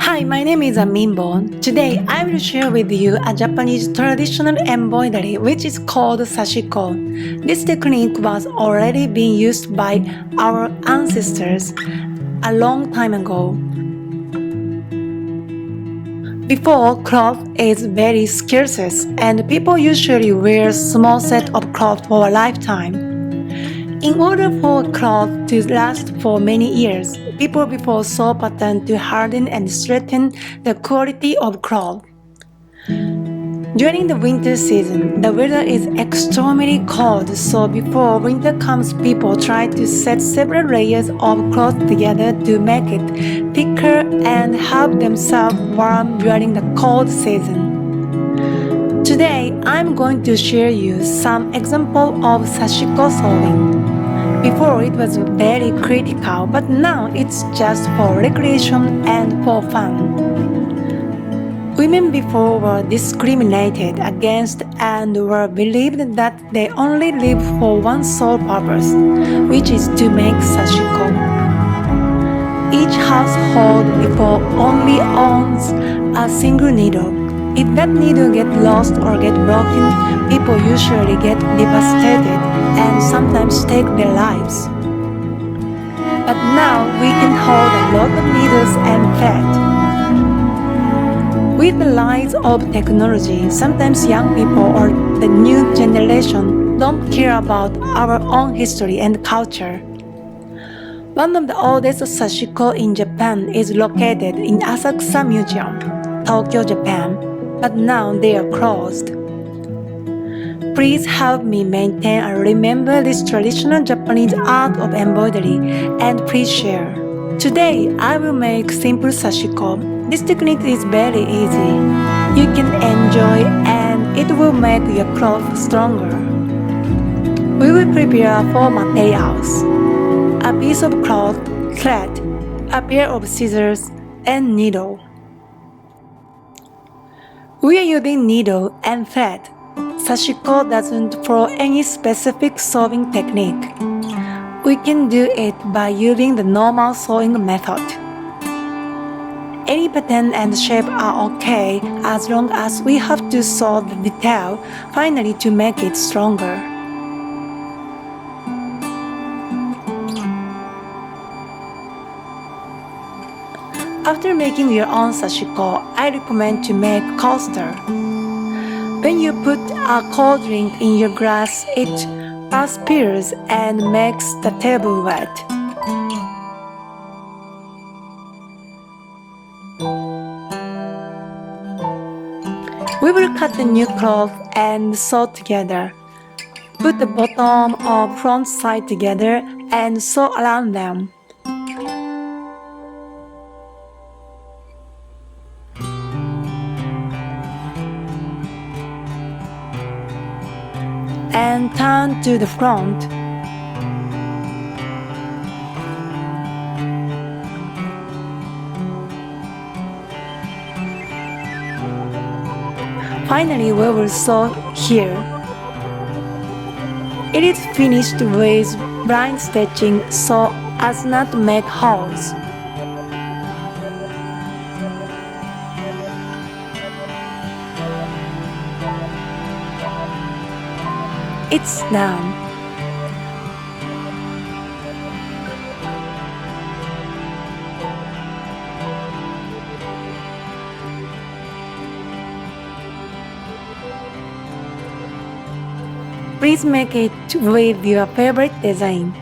Hi, my name is Minbo. Today I will share with you a Japanese traditional embroidery which is called SASHIKO. This technique was already being used by our ancestors a long time ago. Before, cloth is very scarce and people usually wear small set of cloth for a lifetime. In order for cloth to last for many years, people before saw pattern to harden and strengthen the quality of cloth. During the winter season, the weather is extremely cold, so before winter comes, people try to set several layers of cloth together to make it thicker and help themselves warm during the cold season. Today, I'm going to share you some examples of sashiko sewing. Before it was very critical, but now it's just for recreation and for fun. Women before were discriminated against and were believed that they only lived for one sole purpose, which is to make sashiko. Each household before only owns a single needle. If that needle gets lost or gets broken, people usually get devastated and sometimes take their lives. But now we can hold a lot of needles and thread. With the rise of technology, sometimes young people or the new generation don't care about our own history and culture. One of the oldest sashiko in Japan is located in Asakusa Museum, Tokyo, Japan, but now they are closed. Please help me maintain and remember this traditional Japanese art of embroidery and please share. Today, I will make simple sashiko. This technique is very easy. You can enjoy and it will make your cloth stronger. We will prepare 4 materials: a piece of cloth, thread, a pair of scissors, and needle. We are using needle and thread. Sashiko doesn't follow any specific sewing technique. We can do it by using the normal sewing method. Any pattern and shape are okay as long as we have to sew the detail finally to make it stronger. After making your own sashiko, I recommend to make coaster. When you put a cold drink in your glass, it perspires and makes the table wet. We will cut the new cloth and sew together. Put the bottom or front side together and sew around them. And turn to the front. Finally, we will sew here. It is finished with blind stitching so as not to make holes. It's done. Please make it with your favorite design.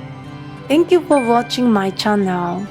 Thank you for watching my channel.